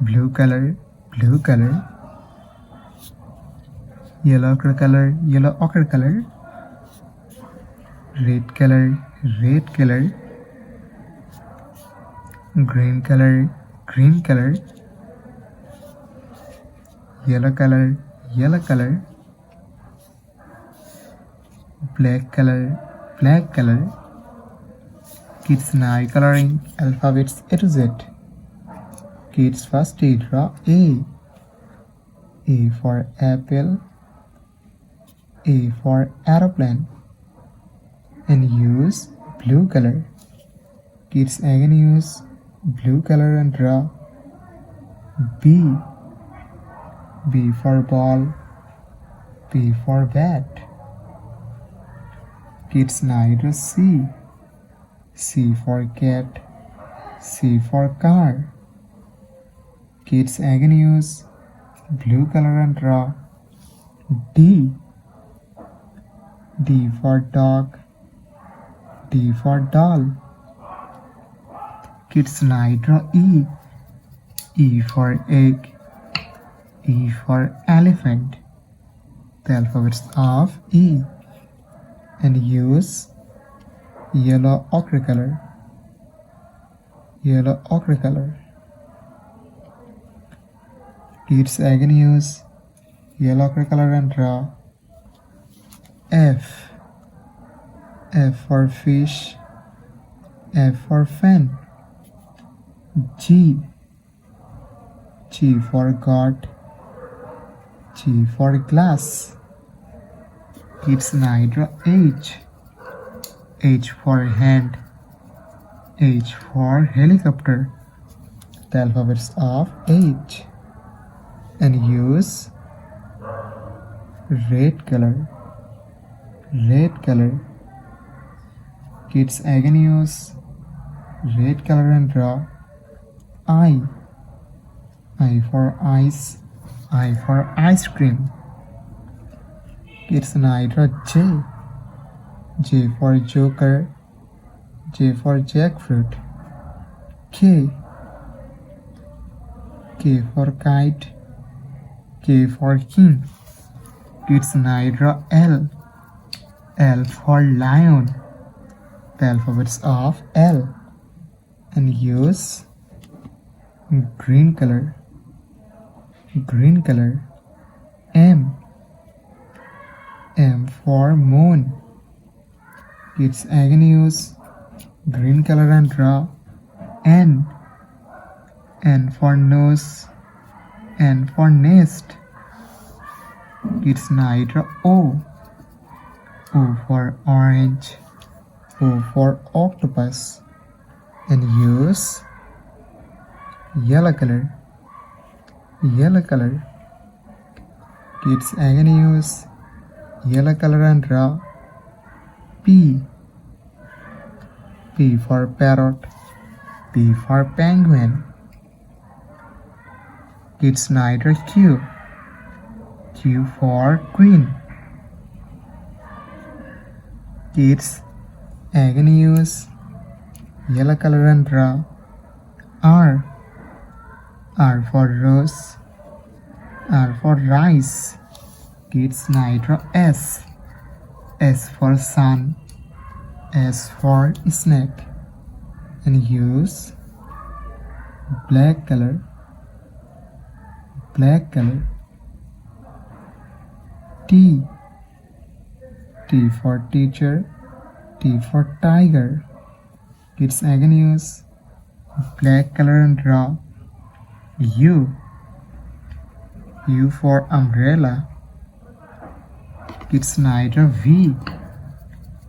blue color, blue color. Yellow ochre color, yellow ochre color. Red color, red color. Green color, green color. Yellow color, yellow color. Black color, black color. Kids now coloring alphabets A to Z. Kids first draw A. A for apple. A for aeroplane. And use blue color. Kids again use blue color and draw B. B for ball. B for bat. Kids now draw C. C for cat. C for car. Kids again use blue color and draw D. D for dog. D for doll. Kids now draw E. E for egg. E for elephant. The alphabets of E. And use yellow ochre color. Yellow ochre color. Kids again use yellow ochre color and draw F. F for fish. F for fan. G. G for goat. G for glass. Kids now draw H. H for hand. H for helicopter. The alphabets of H. And use red color. Red color. Kids again use red color and draw I. I for ice. I for ice cream. Kids now draw J. J for joker. J for jackfruit. K. K for kite. K for king. Kids now draw L. L for lion. The alphabets of L. And use green color. Green color. M. M for moon. Kids again use green color and draw N. N for nose. N for nest. Kids now draw O. O for orange. O for octopus. And use yellow color. Yellow color. Kids again use yellow color and draw P. P for parrot. P for penguin. Kids now draw Q. Q for queen. Kids again use yellow color and draw R. R for rose. R for rice. Kids now draw S. S for sun. S for snake. And use black color. Black color. T. T for teacher. T for tiger. Kids again use black color and draw U. U for umbrella. Kids now draw V.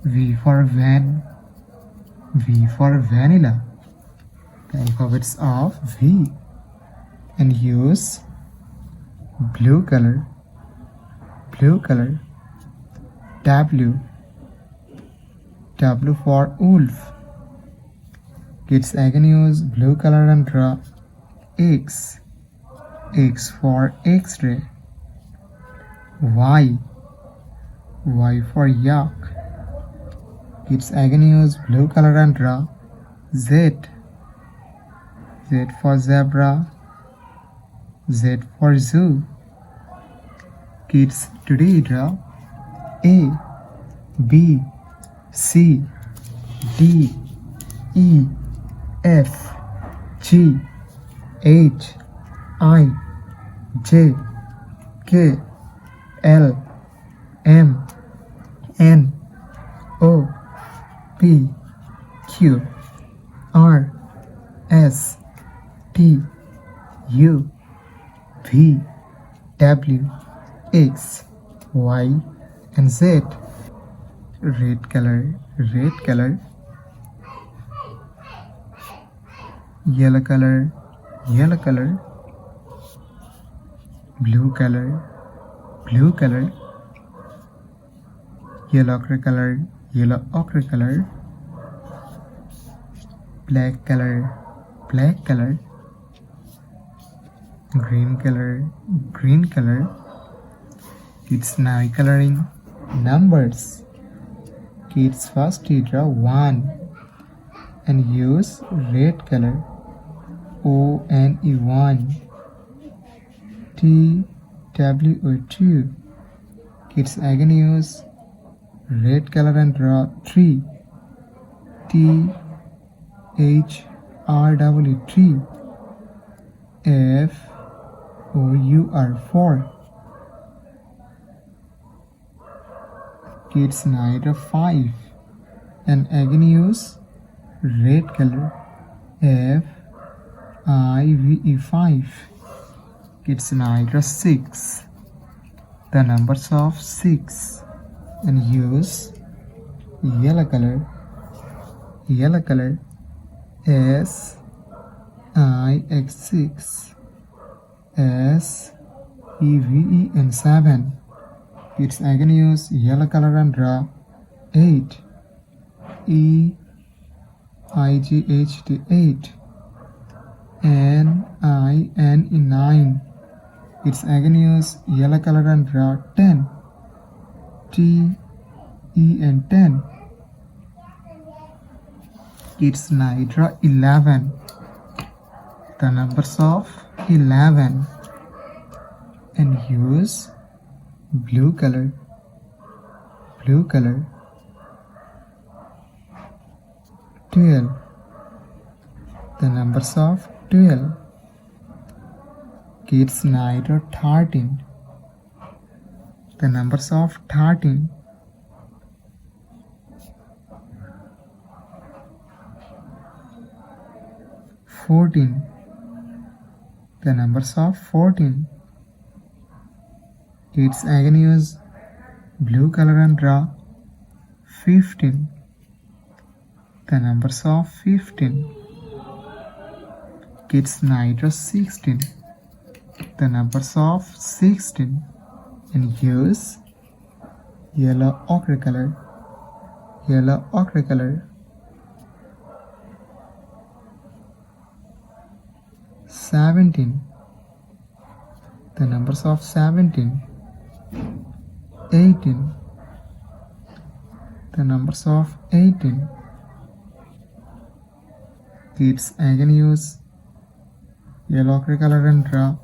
V for van. V for vanilla. The alphabets of V. And use blue color. Blue color. W. W for wolf. Kids again use blue color and draw X. X for X-ray. Y. Y for yak. Kids again use blue color and draw Z. Z for zebra. Z for zoo. Kids today draw A, B, C, D, E, F, G, H, I, J, K, L, M, N, O, P, Q, R, S, T, U, V, W, X, Y, and Z. Red color, yellow color, blue color, yellow ochre color, black color, green color. Kids now coloring numbers. Kids first draw 1 and use red color. ONE 1, TWO 2. Kids again use red color and draw 3, THRW 3, FOUR 4. Kids now draw 5 and again use red color. FIVE 5. Kids now draw 6. The numbers of 6 and use yellow color. SIX 6, SEVE and 7. Kids again use yellow color and draw 8, EIGHT 8, NIN 9. Kids again use yellow color and draw 10, TEN 10. Kids now draw 11. The numbers of 11 and use blue color. 12. The numbers of 12. Kids now draw 13. The numbers of 13. 14. The numbers of 14. Kids again use blue color and draw 15. The numbers of 15. Kids now draw 16. The numbers of 16 and use yellow ochre color. 17. The numbers of 17. 18. The numbers of 18. Kids again use yellow ochre color and draw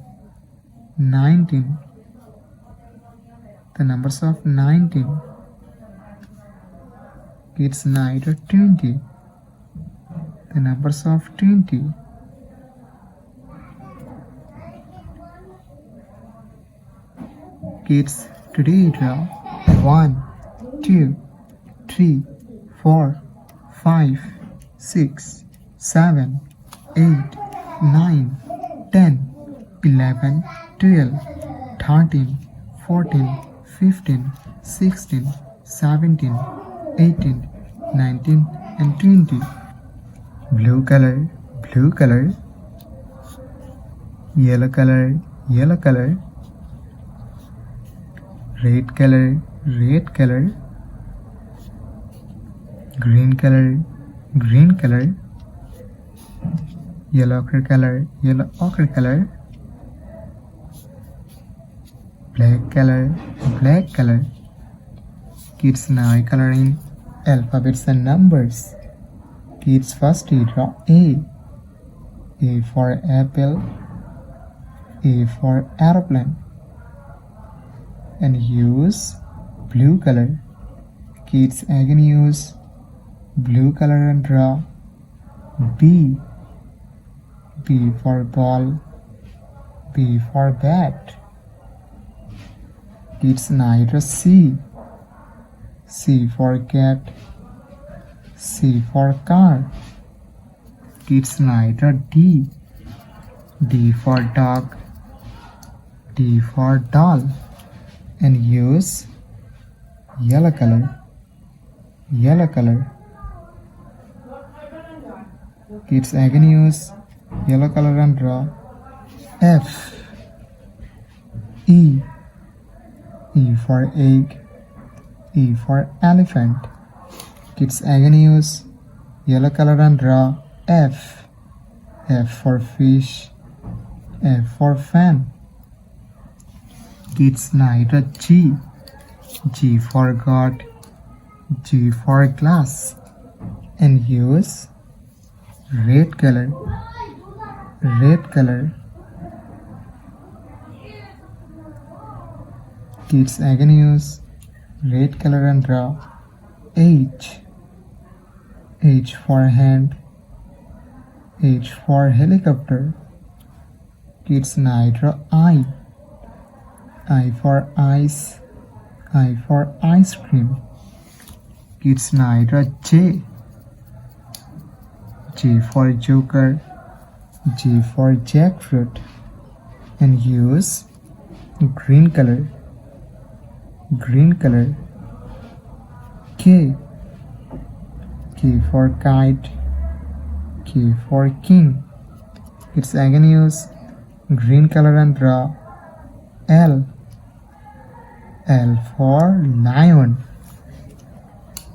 19. The numbers of 19. Kids now draw 20. The numbers of 20. Kids today draw 1, 2, 3, 4, 5, 6, 7, 8, 9, 10, 11, 12, 13, 14, 15, 16, 17, 18, 19 and 20. Blue color, yellow color, red color, green color, yellow ochre color, black color. Kids now coloring alphabets and numbers. Kids first draw A for apple, A for aeroplane, and use blue color. Kids again use blue color and draw B. B for ball, B for bat. Kids now draw C. C for cat, C for car. Kids now draw D. D for dog, D for doll, and use yellow color. Yellow color. Kids again use yellow color and draw F. E. E for egg, E for elephant. Kids again use yellow color and draw F. F for fish, F for fan. Kids now draw G. G for God, G for glass, and use red color. Red color. Kids again use red color and draw H. H for hand, H for helicopter. Kids now draw I. I for ice, I for ice cream. Kids now draw J. J for joker, J for jackfruit, and use green color. Green color. K. K for kite, K for king. Kids again use green color and draw L. L for lion.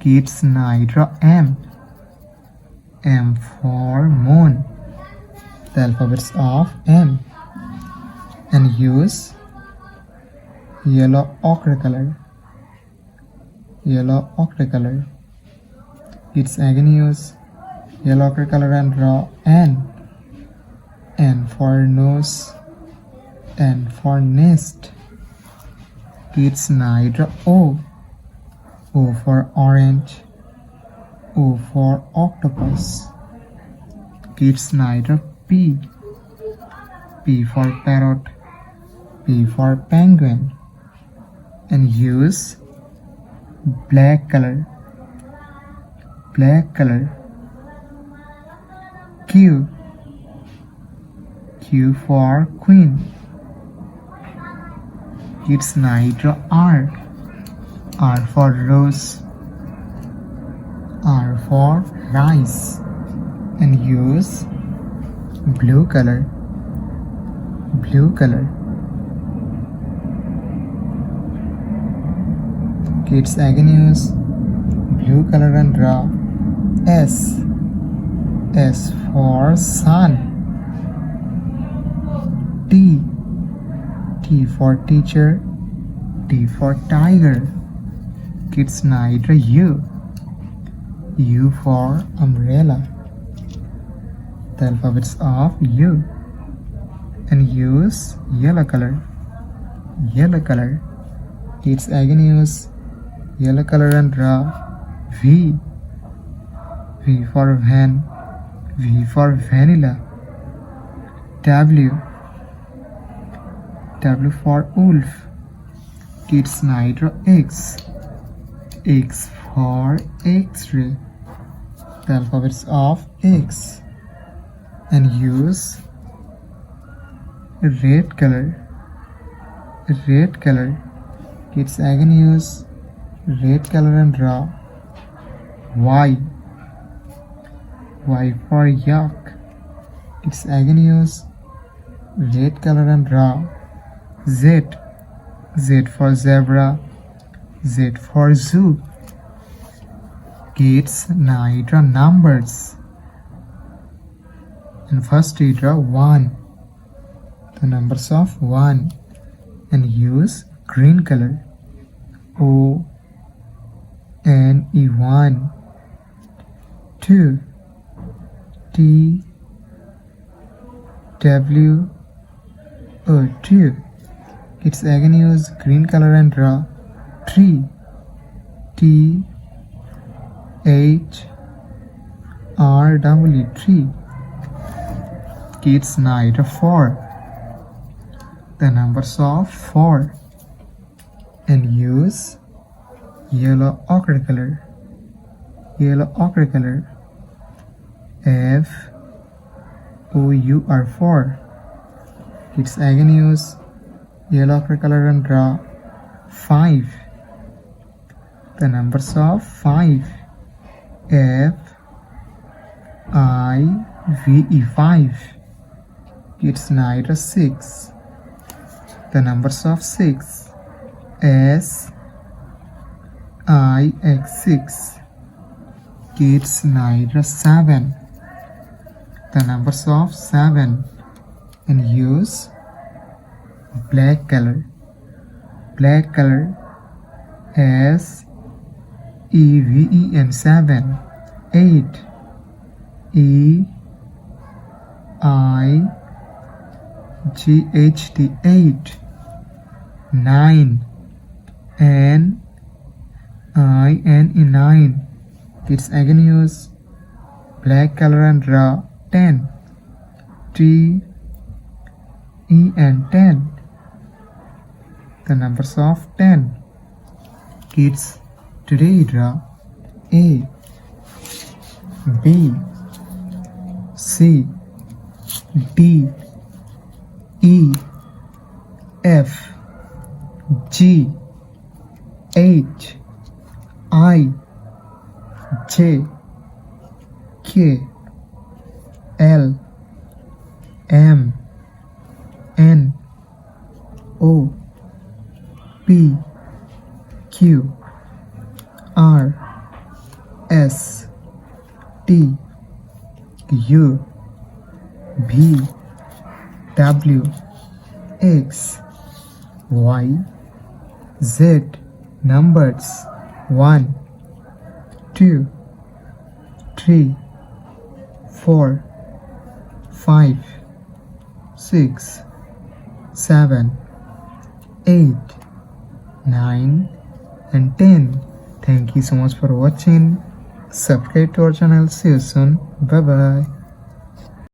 Kids now draw M. M for moon. The alphabets of M, and use yellow ochre color. Yellow ochre color. Kids again use yellow ochre color and draw N. N for nose, N for nest. Kids now draw O. O for orange, O for octopus. Kids now draw P. P for parrot, P for penguin, and use black color. Black color. Q. Q for queen. Kids now draw R. R for rose, R for rice, and use blue color. Blue color. Kids again use blue color and draw S. S for sun. T. T for teacher, T for tiger. Kids now draw U. U for umbrella. The alphabets of U, and use yellow color. Yellow color. Kids again use yellow color and draw V. V for van, V for vanilla. W. W for wolf. Kids now draw X. X for X-ray. The alphabets of X, and use red color. Red color. Kids again use red color and draw Y. Y for yak. Kids again use red color and draw Z. Z for zebra, Z for zoo. Kids now draw numbers, and first you draw 1, the numbers of 1, and use green color. O N E 1, 2, T W O, 2. Kids again use green color and draw tree. T H R W, tree. Kids now write 4. The numbers of 4 and use yellow ochre color. Yellow ochre color. F O U R 4. Kids again use yellow ochre color and draw 5. The numbers of 5. F I V E, 5. Kids now write 6. The numbers of 6. S I X, 6. Kids now write 7. The numbers of 7 and use black color. Black color. S E V E N, 7. 8. E I G H T, 8. 9. N I N E, 9. Kids again use black color and draw 10. T E N, 10. The numbers of 10. Kids today draw A B C D E F G H I J K L M N O P Q R S T U V W X Y Z. Numbers 1 2 3 4 5 6 7 8 9 and 10. Thank you so much for watching. Subscribe to our channel. See you soon. Bye bye.